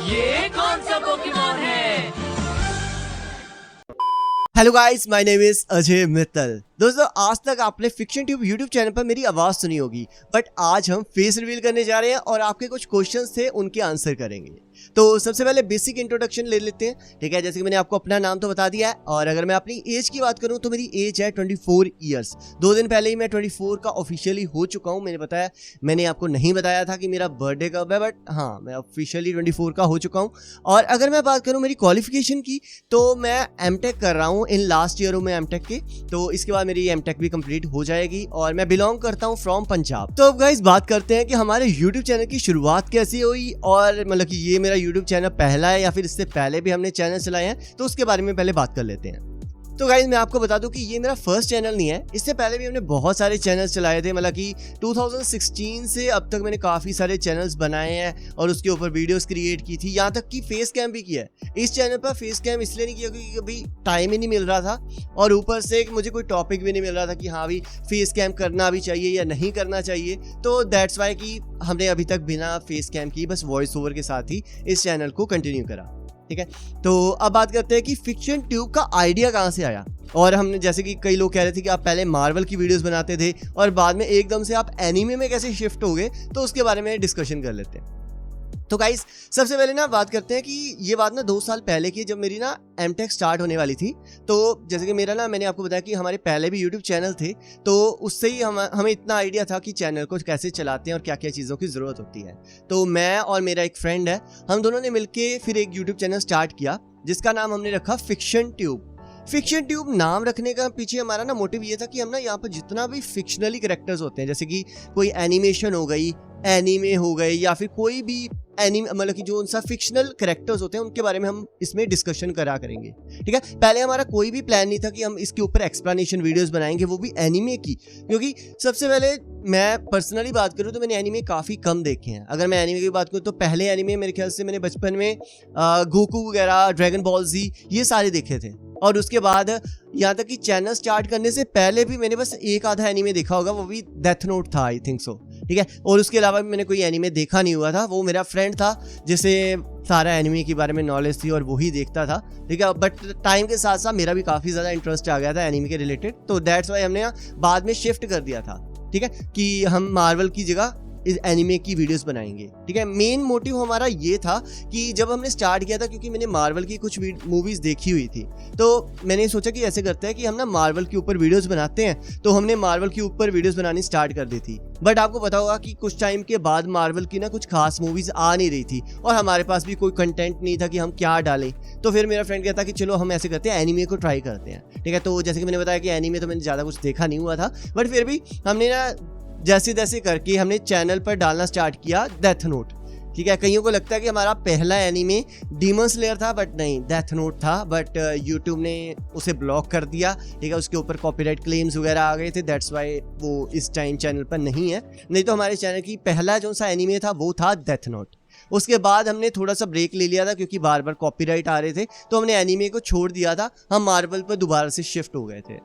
ये कौन सा पोकेमॉन है? Hello guys, my name is Ajay Mittal. दोस्तों, आज तक आपने फिक्शन ट्यूब यूट्यूब चैनल पर मेरी आवाज सुनी होगी, बट आज हम फेस रिवील करने जा रहे हैं और आपके कुछ क्वेश्चंस थे उनके आंसर करेंगे। तो सबसे पहले बेसिक इंट्रोडक्शन ले लेते हैं, ठीक है। जैसे कि मैंने आपको अपना नाम तो बता दिया है, और अगर मैं अपनी एज की बात करूं तो मेरी एज है 24 ईयर्स। 2 दिन पहले ही मैं 24 का ऑफिशियली हो चुका हूं। मैंने आपको नहीं बताया था कि मेरा बर्थडे कब है, बट हाँ, मैं ऑफिशियली 24 का हो चुका हूं। और अगर मैं बात करूं मेरी क्वालिफिकेशन की, तो मैं एमटेक कर रहा हूं इन लास्ट ईयर में एमटेक के। तो इसके बाद मेरी एमटेक भी कंप्लीट हो जाएगी और मैं बिलोंग करता हूं फ्रॉम पंजाब। तो अब गाइस बात करते हैं कि हमारे यूट्यूब चैनल की शुरुआत कैसे हुई, और मतलब कि ये मेरा यूट्यूब चैनल पहला है या फिर इससे पहले भी हमने चैनल चलाए हैं, तो उसके बारे में पहले बात कर लेते हैं। तो गाइस मैं आपको बता दूं कि ये मेरा फर्स्ट चैनल नहीं है। इससे पहले भी हमने बहुत सारे चैनल्स चलाए थे, मतलब कि 2016 से अब तक मैंने काफ़ी सारे चैनल्स बनाए हैं और उसके ऊपर वीडियोस क्रिएट की थी, यहाँ तक कि फेस कैम भी किया है। इस चैनल पर फेस कैम इसलिए नहीं किया क्योंकि कभी टाइम ही नहीं मिल रहा था, और ऊपर से मुझे कोई टॉपिक भी नहीं मिल रहा था कि हाँ भी फेस कैम करना भी चाहिए या नहीं करना चाहिए। तो दैट्स वाई कि हमने अभी तक बिना फेस कैम की बस वॉइस ओवर के साथ ही इस चैनल को कंटिन्यू करा, ठीक है। तो अब बात करते हैं कि फिक्शन ट्यूब का आइडिया कहाँ से आया। और हमने जैसे कि कई लोग कह रहे थे कि आप पहले मार्वल की वीडियोस बनाते थे और बाद में एकदम से आप एनीमे में कैसे शिफ्ट हो गए, तो उसके बारे में डिस्कशन कर लेते हैं। तो गाइस सबसे पहले ना बात करते हैं कि ये बात ना 2 साल पहले की, जब मेरी ना एमटेक स्टार्ट होने वाली थी। तो जैसे कि मेरा ना, मैंने आपको बताया कि हमारे पहले भी यूट्यूब चैनल थे, तो उससे ही हमें इतना आइडिया था कि चैनल को कैसे चलाते हैं और क्या क्या चीज़ों की ज़रूरत होती है। तो मैं और मेरा एक फ्रेंड है, हम दोनों ने मिलकर फिर एक यूट्यूब चैनल स्टार्ट किया जिसका नाम हमने रखा फिक्शन ट्यूब। फिक्शन ट्यूब नाम रखने का पीछे हमारा ना मोटिव ये था कि हम ना यहाँ पर जितना भी फिक्शनली कैरेक्टर्स होते हैं, जैसे कि कोई एनिमेशन हो गई, एनीमे हो गए, या फिर कोई भी मतलब कि जो उनसा फिक्शनल कैरेक्टर्स होते हैं उनके बारे में हम इसमें डिस्कशन करा करेंगे, ठीक है। पहले हमारा कोई भी प्लान नहीं था कि हम इसके ऊपर एक्सप्लेनेशन वीडियोस बनाएंगे, वो भी एनीमे की, क्योंकि सबसे पहले मैं पर्सनली बात करूं तो मैंने एनीमे काफ़ी कम देखे हैं। अगर मैं एनीमे की बात करूं तो पहले एनीमे मेरे ख्याल से मैंने बचपन में गोकू वगैरह, ड्रैगन बॉल जी, ये सारे देखे थे। और उसके बाद यहाँ तक कि चैनल स्टार्ट करने से पहले भी मैंने बस एक आधा एनीमे देखा होगा, वो भी डेथ नोट था, आई थिंक सो, ठीक है। और उसके अलावा भी मैंने कोई एनीमे देखा नहीं हुआ था। वो मेरा फ्रेंड था जिसे सारा एनीमे के बारे में नॉलेज थी और वही देखता था, ठीक है। बट टाइम के साथ साथ मेरा भी काफ़ी ज़्यादा इंटरेस्ट आ गया था एनीमे के रिलेटेड, तो दैट्स वाई हमने बाद में शिफ्ट कर दिया था, ठीक है, कि हम मार्वल की जगह इस एनीमे की वीडियोस बनाएंगे, ठीक है। मेन मोटिव हमारा ये था कि जब हमने स्टार्ट किया था, क्योंकि मैंने मार्वल की कुछ मूवीज़ देखी हुई थी, तो मैंने सोचा कि ऐसे करते हैं कि हम ना मार्वल के ऊपर वीडियोस बनाते हैं। तो हमने मार्वल के ऊपर वीडियोस बनानी स्टार्ट कर दी थी। बट आपको पता होगा कि कुछ टाइम के बाद मार्वल की ना कुछ खास मूवीज़ आ नहीं रही थी और हमारे पास भी कोई कंटेंट नहीं था कि हम क्या डालें। तो फिर मेरा फ्रेंड कहता कि चलो हम ऐसे करते हैं, एनीमे को ट्राई करते हैं, ठीक है। तो जैसे कि मैंने बताया कि एनीमे तो मैंने ज़्यादा कुछ देखा नहीं हुआ था, बट फिर भी हमने ना जैसे तैसे करके हमने चैनल पर डालना स्टार्ट किया डेथ नोट, ठीक है। कईयों को लगता है कि हमारा पहला एनीमे डीमन स्लेयर था, बट नहीं, डेथ नोट था। बट यूट्यूब ने उसे ब्लॉक कर दिया, ठीक है। उसके ऊपर कॉपीराइट क्लेम्स वगैरह आ गए थे, दैट्स वाई वो इस टाइम चैनल पर नहीं है। नहीं तो हमारे चैनल की पहला जो सा एनीमे था वो था डेथ नोट। उसके बाद हमने थोड़ा सा ब्रेक ले लिया था क्योंकि बार बार कॉपीराइट आ रहे थे, तो हमने एनीमे को छोड़ दिया था। हम मार्वल पर दोबारा से शिफ्ट हो गए थे,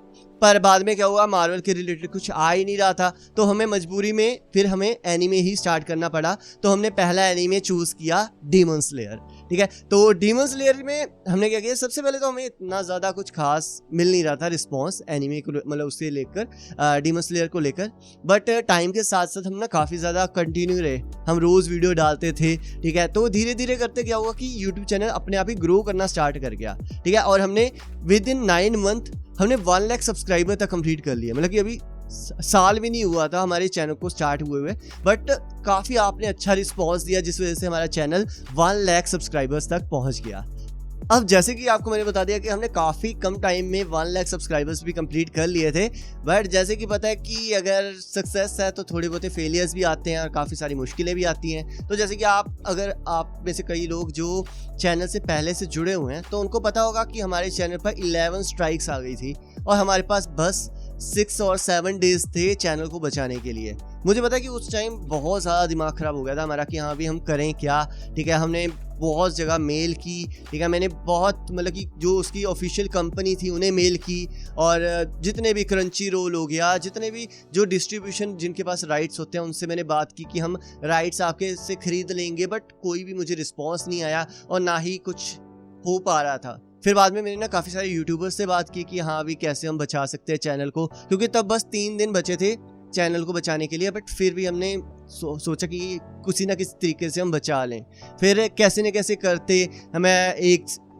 पर बाद में क्या हुआ, मार्वल के रिलेटेड कुछ आ ही नहीं रहा था, तो हमें मजबूरी में फिर हमें एनीमे ही स्टार्ट करना पड़ा। तो हमने पहला एनीमे चूज़ किया डीमन स्लेयर, ठीक है। तो डीमन स्लेयर में हमने क्या किया, सबसे पहले तो हमें इतना ज़्यादा कुछ खास मिल नहीं रहा था रिस्पॉन्स एनीमे को, मतलब उससे लेकर डीमन स्लेयर को लेकर। बट टाइम के साथ साथ हम ना काफ़ी ज़्यादा कंटिन्यू रहे, हम रोज़ वीडियो डालते थे, ठीक है। तो धीरे धीरे करते क्या हुआ कि यूट्यूब चैनल अपने आप ही ग्रो करना स्टार्ट कर गया, ठीक है। और हमने विद इन 9 मंथ हमने 1 लाख सब्सक्राइबर तक कंप्लीट कर लिया। मतलब कि अभी साल भी नहीं हुआ था हमारे चैनल को स्टार्ट हुए, बट काफ़ी आपने अच्छा रिस्पॉन्स दिया जिस वजह से हमारा चैनल 1 लाख सब्सक्राइबर्स तक पहुंच गया। अब जैसे कि आपको मैंने बता दिया कि हमने काफ़ी कम टाइम में 1 लाख सब्सक्राइबर्स भी कंप्लीट कर लिए थे, बट जैसे कि पता है कि अगर सक्सेस है तो थोड़े बहुत फेलियर्स भी आते हैं और काफ़ी सारी मुश्किलें भी आती हैं। तो जैसे कि अगर आप में से कई लोग जो चैनल से पहले से जुड़े हुए हैं तो उनको पता होगा कि हमारे चैनल पर 11 स्ट्राइक्स आ गई थी और हमारे पास बस 6 और 7 डेज थे चैनल को बचाने के लिए। मुझे पता है कि उस टाइम बहुत ज़्यादा दिमाग ख़राब हो गया था हमारा कि हाँ भी हम करें क्या, ठीक है। हमने बहुत जगह मेल की, ठीक है। मैंने बहुत मतलब कि जो उसकी ऑफिशियल कंपनी थी उन्हें मेल की, और जितने भी क्रंची रोल हो गया, जितने भी जो डिस्ट्रीब्यूशन जिनके पास राइट्स होते हैं उनसे मैंने बात की कि हम राइट्स आपके से ख़रीद लेंगे, बट कोई भी मुझे रिस्पॉन्स नहीं आया और ना ही कुछ हो पा रहा था। फिर बाद में मैंने ना काफ़ी सारे यूट्यूबर्स से बात की कि हाँ अभी कैसे हम बचा सकते हैं चैनल को, क्योंकि तब बस 3 दिन बचे थे चैनल को बचाने के लिए, बट फिर भी हमने सोचा कि किसी ना किसी तरीके से हम बचा लें। फिर कैसे न कैसे करते हमें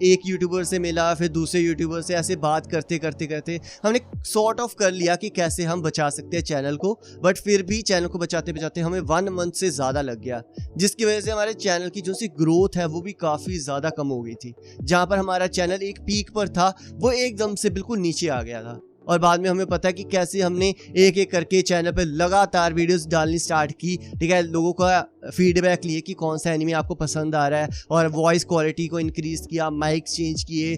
एक यूट्यूबर से मिला, फिर दूसरे यूट्यूबर से, ऐसे बात करते करते हमने सॉर्ट ऑफ कर लिया कि कैसे हम बचा सकते हैं चैनल को। बट फिर भी चैनल को बचाते बचाते हमें 1 मंथ से ज़्यादा लग गया, जिसकी वजह से हमारे चैनल की जो सी ग्रोथ है वो भी काफ़ी ज़्यादा कम हो गई थी। जहाँ पर हमारा चैनल एक पीक पर था वो एकदम से बिल्कुल नीचे आ गया था। और बाद में हमें पता है कि कैसे हमने एक एक करके चैनल पर लगातार वीडियोस डालनी स्टार्ट की, ठीक है। लोगों का फीडबैक लिए कि कौन सा एनिमे आपको पसंद आ रहा है, और वॉइस क्वालिटी को इंक्रीज़ किया, माइक चेंज किए,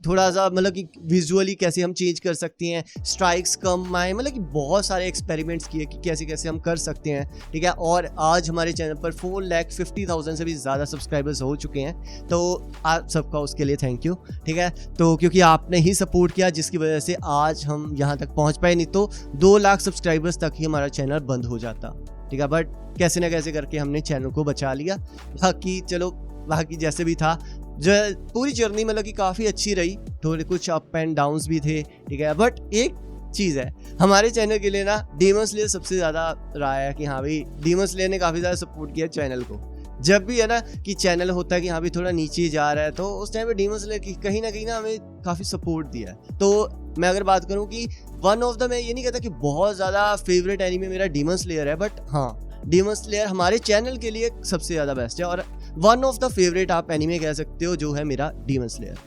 थोड़ा सा मतलब कि विजुअली कैसे हम चेंज कर सकते हैं, स्ट्राइक्स कम आए, मतलब कि बहुत सारे एक्सपेरिमेंट्स किए कि कैसे कैसे हम कर सकते हैं, ठीक है। और आज हमारे चैनल पर 4,50,000 से भी ज़्यादा सब्सक्राइबर्स हो चुके हैं। तो आप सबका उसके लिए थैंक यू, ठीक है। तो क्योंकि आपने ही सपोर्ट किया जिसकी वजह से आज हम यहाँ तक पहुँच पाए, नहीं तो 2 लाख सब्सक्राइबर्स तक ही हमारा चैनल बंद हो जाता, ठीक है। बट कैसे ना कैसे करके हमने चैनल को बचा लिया। बाकी जैसे भी था, जो पूरी जर्नी मतलब कि काफ़ी अच्छी रही, थोड़े कुछ अप एंड डाउन्स भी थे, ठीक है। बट एक चीज़ है हमारे चैनल के लिए ना, डीमन स्लेयर सबसे ज़्यादा रहा है कि हाँ भाई डीमन स्लेयर ने काफ़ी ज़्यादा सपोर्ट किया चैनल को। जब भी है ना कि चैनल होता है कि हाँ भी थोड़ा नीचे जा रहा है, तो उस टाइम पे डीमन स्लेयर की कहीं ना हमें काफ़ी सपोर्ट दिया है। तो मैं अगर बात करूँ कि मैं ये नहीं कहता कि बहुत ज़्यादा फेवरेट एनीमे मेरा डीमन स्लेयर है, बट हाँ डीमन स्लेयर हमारे चैनल के लिए सबसे ज़्यादा बेस्ट है, और वन ऑफ द फेवरेट आप एनीमे कह सकते हो, जो है मेरा डीमन स्लेयर।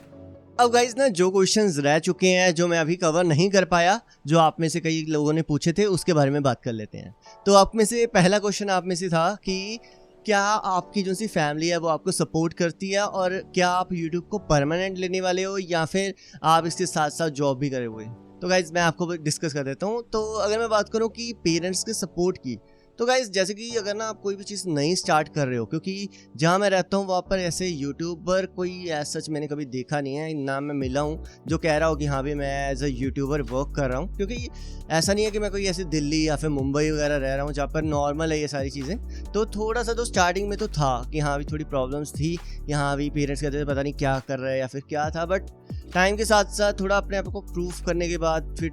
अब गाइज ना जो क्वेश्चंस रह चुके हैं जो मैं अभी कवर नहीं कर पाया, जो आप में से कई लोगों ने पूछे थे, उसके बारे में बात कर लेते हैं। तो आप में से पहला क्वेश्चन आप में से था कि क्या आपकी जो सी फैमिली है वो आपको सपोर्ट करती है, और क्या आप यूट्यूब को परमानेंट लेने वाले हो या फिर आप इसके साथ साथ जॉब भी करे हुए। तो गाइज मैं आपको डिस्कस कर देता हूँ। तो अगर मैं बात करूँ कि पेरेंट्स के सपोर्ट की, तो गाइज जैसे कि अगर ना आप कोई भी चीज़ नई स्टार्ट कर रहे हो, क्योंकि जहाँ मैं रहता हूँ वहाँ पर ऐसे यूट्यूबर कोई ऐसा सच मैंने कभी देखा नहीं है, ना मैं मिला हूँ जो कह रहा हो कि हाँ भी मैं एज अ यूट्यूबर वर्क कर रहा हूँ। क्योंकि ऐसा नहीं है कि मैं कोई ऐसे दिल्ली या फिर मुंबई वगैरह रह रहा हूँ जहाँ पर नॉर्मल है ये सारी चीज़ें। तो थोड़ा सा तो स्टार्टिंग में तो था कि हाँ भी थोड़ी प्रॉब्लम्स थी, यहाँ भी पेरेंट्स कहते थे पता नहीं क्या कर रहे हैं या फिर क्या था। बट टाइम के साथ साथ थोड़ा अपने आप को प्रूफ करने के बाद फिर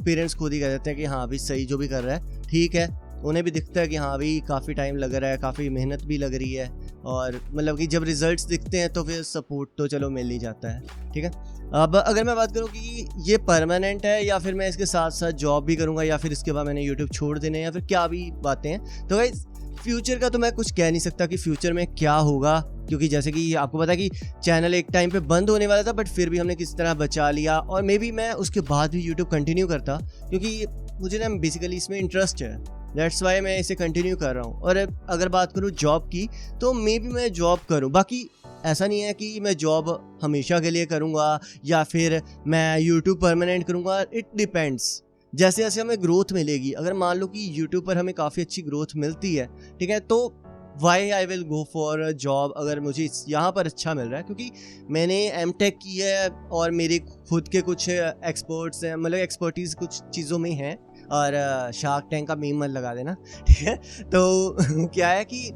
पेरेंट्स खुद ही कह देते हैं कि हाँ भी सही जो भी कर रहा है ठीक है। उन्हें भी दिखता है कि हाँ भाई काफ़ी टाइम लग रहा है, काफ़ी मेहनत भी लग रही है, और मतलब कि जब रिजल्ट्स दिखते हैं तो फिर सपोर्ट तो चलो मिल ही जाता है, ठीक है। अब अगर मैं बात करूँ कि ये परमानेंट है या फिर मैं इसके साथ साथ जॉब भी करूँगा या फिर इसके बाद मैंने यूट्यूब छोड़ देने या फिर क्या भी बातें हैं, तो भाई फ्यूचर का तो मैं कुछ कह नहीं सकता कि फ्यूचर में क्या होगा, क्योंकि जैसे कि आपको पता है कि चैनल एक टाइम पे बंद होने वाला था, बट फिर भी हमने किसी तरह बचा लिया, और मे बी मैं उसके बाद भी यूट्यूब कंटिन्यू करता, क्योंकि मुझे ना बेसिकली इसमें इंटरेस्ट है, दैट्स वाई मैं इसे कंटिन्यू कर रहा हूँ। और अगर बात करूँ जॉब की, तो मे बी मैं जॉब करूँ, बाकी ऐसा नहीं है कि मैं जॉब हमेशा के लिए करूँगा या फिर मैं यूट्यूब परमानेंट करूँगा, इट डिपेंड्स। जैसे जैसे हमें ग्रोथ मिलेगी, अगर मान लो कि यूट्यूब पर हमें काफ़ी अच्छी ग्रोथ मिलती है, ठीक है, तो why I will go for a job अगर मुझे यहाँ पर अच्छा मिल रहा है, क्योंकि मैंने एमटेक की है और मेरे खुद के कुछ एक्सपर्ट्स हैं, मतलब एक्सपर्टीज़ कुछ चीज़ों में हैं, और शार्क टैंक का मीम मत लगा देना, ठीक है। तो क्या है कि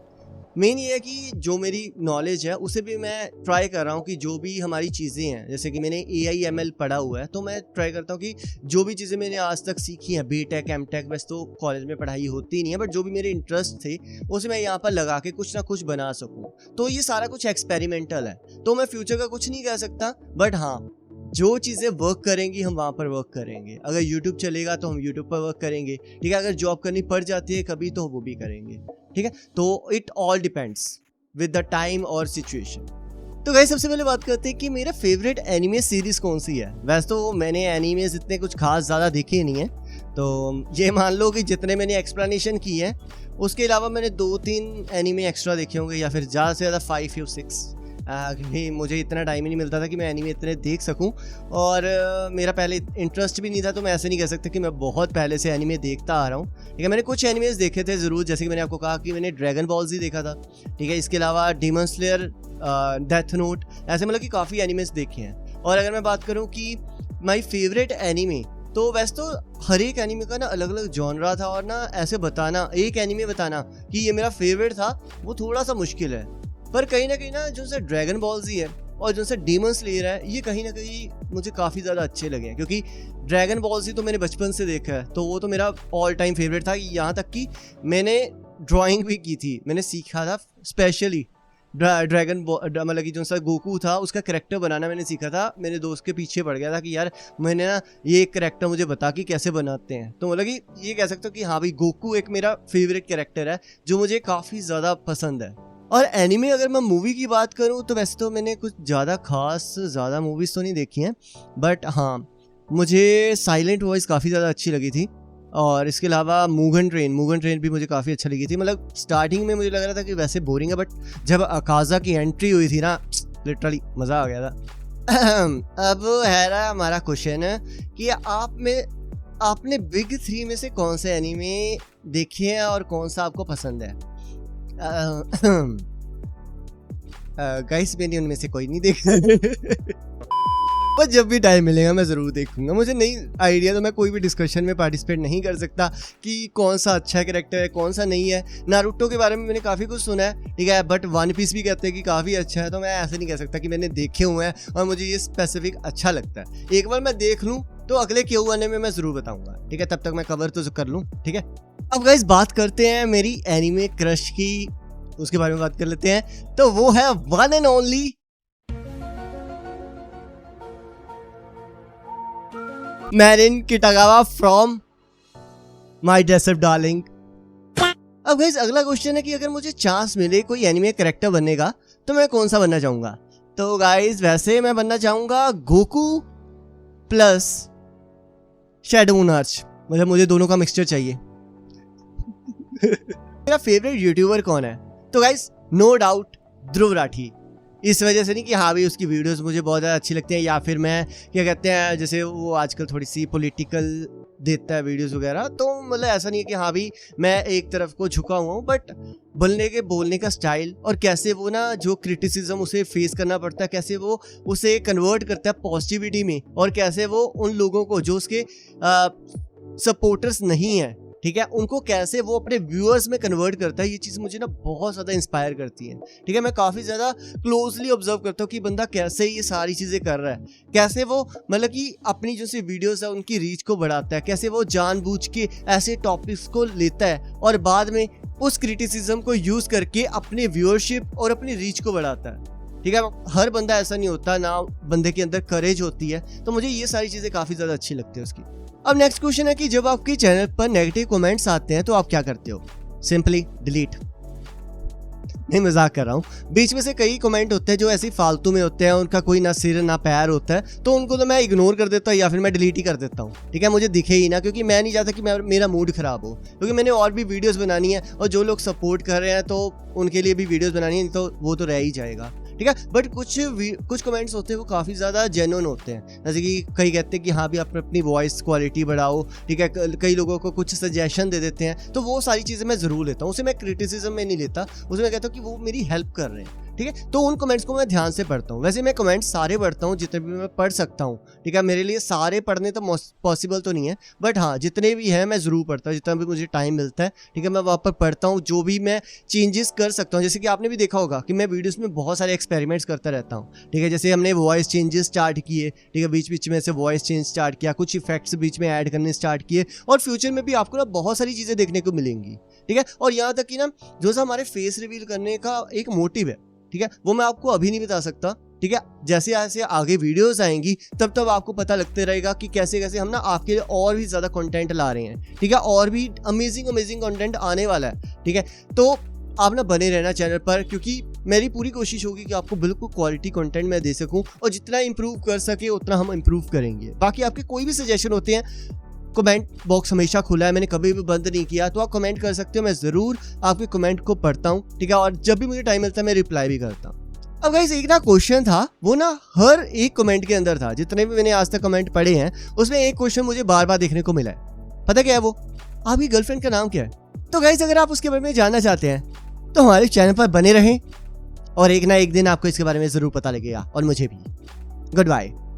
मेन ये है कि जो मेरी नॉलेज है उसे भी मैं ट्राई कर रहा हूँ कि जो भी हमारी चीज़ें हैं, जैसे कि मैंने AIML पढ़ा हुआ है, तो मैं ट्राई करता हूँ कि जो भी चीज़ें मैंने आज तक सीखी हैं, BTech MTech, वैसे तो कॉलेज में पढ़ाई होती नहीं है, बट जो भी मेरे इंटरेस्ट थे उसे मैं यहाँ पर लगा के कुछ ना कुछ बना सकूँ। तो ये सारा कुछ एक्सपेरिमेंटल है, तो मैं फ्यूचर का कुछ नहीं कह सकता, बट हाँ जो चीज़ें वर्क करेंगी हम वहाँ पर वर्क करेंगे। अगर YouTube चलेगा तो हम YouTube पर वर्क करेंगे, ठीक है। अगर जॉब करनी पड़ जाती है कभी तो वो भी करेंगे, ठीक है। तो it all depends with the time और सिचुएशन। तो गाइस सबसे पहले बात करते हैं कि मेरा फेवरेट एनिमे सीरीज़ कौन सी है। वैसे तो मैंने एनिमेज इतने कुछ खास ज़्यादा देखे नहीं है, तो ये मान लो कि जितने मैंने एक्सप्लेनेशन की है उसके अलावा मैंने 2-3 एनिमे एक्स्ट्रा देखे होंगे, या फिर ज़्यादा से ज़्यादा 5 या 6, क्योंकि मुझे इतना टाइम ही नहीं मिलता था कि मैं एनीमे इतने देख सकूं, और मेरा पहले इंटरेस्ट भी नहीं था, तो मैं ऐसे नहीं कह सकता कि मैं बहुत पहले से एनीमे देखता आ रहा हूं। ठीक है, मैंने कुछ एनीमेज देखे थे ज़रूर, जैसे कि मैंने आपको कहा कि मैंने ड्रैगन बॉल जी देखा था। ठीक है, इसके अलावा डीमन स्लेयर, डेथ नोट, ऐसे मतलब कि काफ़ी एनीमेज देखे हैं। और अगर मैं बात करूँ कि माई फेवरेट एनीमे, तो वैसे तो हर एक एनीमे का ना अलग अलग जॉनरा था, और ना ऐसे बताना, एक एनीमे बताना कि ये मेरा फेवरेट था, वो थोड़ा सा मुश्किल है। पर कहीं ना जो से ड्रैगन बॉल जी है और जो से डीमन स्लेयर है, ये कहीं ना कहीं मुझे काफ़ी ज़्यादा अच्छे लगे हैं, क्योंकि ड्रैगन बॉल जी तो मैंने बचपन से देखा है, तो वो तो मेरा ऑल टाइम फेवरेट था। यहाँ तक कि मैंने ड्राइंग भी की थी, मैंने सीखा था स्पेशली ड्रैगन मतलब कि जो सा गोकू था उसका कैरेक्टर बनाना मैंने सीखा था। मेरे दोस्त के पीछे पड़ गया था कि यार मैंने ना ये एक कैरेक्टर मुझे बता कि कैसे बनाते हैं। तो मतलब कि ये कह सकते हो कि हाँ भाई, गोकू एक मेरा फेवरेट कैरेक्टर है जो मुझे काफ़ी ज़्यादा पसंद है। और एनीमे अगर मैं मूवी की बात करूँ तो वैसे तो मैंने कुछ ज़्यादा मूवीज़ तो नहीं देखी हैं, बट हाँ मुझे साइलेंट वॉइस काफ़ी ज़्यादा अच्छी लगी थी। और इसके अलावा मुगन ट्रेन भी मुझे काफ़ी अच्छा लगी थी। मतलब स्टार्टिंग में मुझे लग रहा था कि वैसे बोरिंग है, बट जब अकाज़ा की एंट्री हुई थी ना, लिटरली मज़ा आ गया था। अब है ना हमारा क्वेश्चन है कि आपने बिग 3 में से कौन से एनीमे देखे हैं और कौन सा आपको पसंद है? गाइस मैंने उनमें से कोई नहीं देखा। पर जब भी टाइम मिलेगा मैं ज़रूर देखूंगा। मुझे नहीं आइडिया, तो मैं कोई भी डिस्कशन में पार्टिसिपेट नहीं कर सकता कि कौन सा अच्छा कैरेक्टर है कौन सा नहीं है। नारुतो के बारे में मैंने काफ़ी कुछ सुना है, ठीक है, बट वन पीस भी कहते हैं कि काफ़ी अच्छा है, तो मैं ऐसे नहीं कह सकता कि मैंने देखे हुए हैं और मुझे ये स्पेसिफिक अच्छा लगता है। एक बार मैं देख लूँ तो अगले क्यों आने में मैं ज़रूर बताऊँगा, ठीक है, तब तक मैं कवर तो कर लूँ। ठीक है, अब गाइस बात करते हैं मेरी एनीमे क्रश की, उसके बारे में बात कर लेते हैं। तो वो है one and only Marin Kitagawa from my dress up darling. अब गाइस अगला क्वेश्चन है कि अगर मुझे चांस मिले कोई एनिमे कैरेक्टर बनने का तो मैं कौन सा बनना चाहूंगा? तो गाइस वैसे मैं बनना चाहूंगा Goku plus shadow moon arch, मतलब मुझे दोनों का मिक्सचर चाहिए। मेरा फेवरेट यूट्यूबर कौन है? तो guys no doubt Dhruv Rathee. इस वजह से नहीं कि हाँ भाई उसकी वीडियोस मुझे बहुत ज़्यादा अच्छी लगती हैं, या फिर मैं क्या कहते हैं, जैसे वो आजकल थोड़ी सी पॉलिटिकल देता है वीडियोस वगैरह, तो मतलब ऐसा नहीं है कि हाँ भाई मैं एक तरफ को झुका हुआ हूँ, बट बोलने का स्टाइल और कैसे वो ना जो क्रिटिसिज्म उसे फेस करना पड़ता है, कैसे वो उसे कन्वर्ट करता है पॉजिटिविटी में, और कैसे वो उन लोगों को जो उसके सपोर्टर्स नहीं हैं, ठीक है, उनको कैसे वो अपने व्यूअर्स में कन्वर्ट करता है, ये चीज़ मुझे ना बहुत ज़्यादा इंस्पायर करती है। ठीक है, मैं काफ़ी ज़्यादा क्लोजली ऑब्जर्व करता हूँ कि बंदा कैसे ये सारी चीज़ें कर रहा है, कैसे वो मतलब कि अपनी जो सी वीडियोस है उनकी रीच को बढ़ाता है, कैसे वो जानबूझ के ऐसे टॉपिक्स को लेता है और बाद में उस क्रिटिसिज्म को यूज़ करके अपने व्यूअरशिप और अपनी रीच को बढ़ाता है। ठीक है, हर बंदा ऐसा नहीं होता, ना बंदे के अंदर करेज होती है, तो मुझे ये सारी चीज़ें काफ़ी ज़्यादा अच्छी लगती है उसकी। अब नेक्स्ट क्वेश्चन है कि जब आपके चैनल पर नेगेटिव कमेंट्स आते हैं तो आप क्या करते हो? Simply delete. नहीं, मजाक कर रहा हूँ। बीच में से कई कमेंट होते हैं जो ऐसे फालतू में होते हैं, उनका कोई ना सिर ना पैर होता है, तो उनको तो मैं इग्नोर कर देता हूँ या फिर मैं डिलीट ही कर देता हूँ। ठीक है, मुझे दिखे ही ना, क्योंकि मैं नहीं चाहता कि मेरा मूड खराब हो, क्योंकि मैंने और भी वीडियोस बनानी है और जो लोग सपोर्ट कर रहे हैं तो उनके लिए भी वीडियोस बनानी है, तो वो तो रह ही जाएगा। ठीक है, बट कुछ कमेंट्स होते हैं वो काफ़ी ज़्यादा जेन्युइन होते हैं, जैसे कि कई कहते हैं कि हाँ भी आप अपनी वॉइस क्वालिटी बढ़ाओ। ठीक है, कई लोगों को कुछ सजेशन दे देते हैं, तो वो सारी चीज़ें मैं ज़रूर लेता हूँ, उसे मैं क्रिटिसिज्म में नहीं लेता, उसे मैं कहता हूँ कि वो मेरी हेल्प कर रहे हैं। ठीक है, तो उन कमेंट्स को मैं ध्यान से पढ़ता हूँ। वैसे मैं कमेंट्स सारे पढ़ता हूँ जितने भी मैं पढ़ सकता हूँ। ठीक है, मेरे लिए सारे पढ़ने तो पॉसिबल तो नहीं है, बट हाँ जितने भी हैं मैं ज़रूर पढ़ता हूँ, जितना भी मुझे टाइम मिलता है। ठीक है, मैं वहाँ पर पढ़ता हूँ, जो भी मैं चेंजेस कर सकता हूँ। जैसे कि आपने भी देखा होगा कि मैं वीडियोज़ में बहुत सारे एक्सपेरिमेंट्स करता रहता हूँ। ठीक है, जैसे हमने वॉइस चेंजेस स्टार्ट किए, ठीक है, बीच में से वॉइस चेंज स्टार्ट किया, कुछ इफेक्ट्स बीच में ऐड करने स्टार्ट किए, और फ्यूचर में भी आपको ना बहुत सारी चीज़ें देखने को मिलेंगी। ठीक है, और यहाँ तक कि ना जो सा हमारे फेस रिवील करने का एक मोटिव है, ठीक है, वो मैं आपको अभी नहीं बता सकता। ठीक है, जैसे जैसे आगे वीडियोस आएंगी तब आपको पता लगते रहेगा कि कैसे कैसे हम ना आपके लिए और भी ज़्यादा कंटेंट ला रहे हैं। ठीक है, और भी अमेजिंग कंटेंट आने वाला है। ठीक है, तो आप ना बने रहना चैनल पर, क्योंकि मेरी पूरी कोशिश होगी कि आपको बिल्कुल क्वालिटी कंटेंट मैं दे सकूं, और जितना इंप्रूव कर सके उतना हम इंप्रूव करेंगे। बाकी आपके कोई भी सजेशन होते हैं, कमेंट बॉक्स हमेशा खुला है, मैंने कभी भी बंद नहीं किया, तो आप कमेंट कर सकते हो, मैं ज़रूर आपके कमेंट को पढ़ता हूँ। ठीक है, और जब भी मुझे टाइम मिलता है मैं रिप्लाई भी करता हूँ। अब गाइस एक ना क्वेश्चन था, वो ना हर एक कमेंट के अंदर था, जितने भी मैंने आज तक कमेंट पढ़े हैं उसमें एक क्वेश्चन मुझे बार बार देखने को मिला है। पता क्या है वो? आपकी गर्लफ्रेंड का नाम क्या है? तो गाइस अगर आप उसके बारे में जानना चाहते हैं तो हमारे चैनल पर बने रहें और एक ना एक दिन आपको इसके बारे में जरूर पता लगेगा, और मुझे भी। Good bye.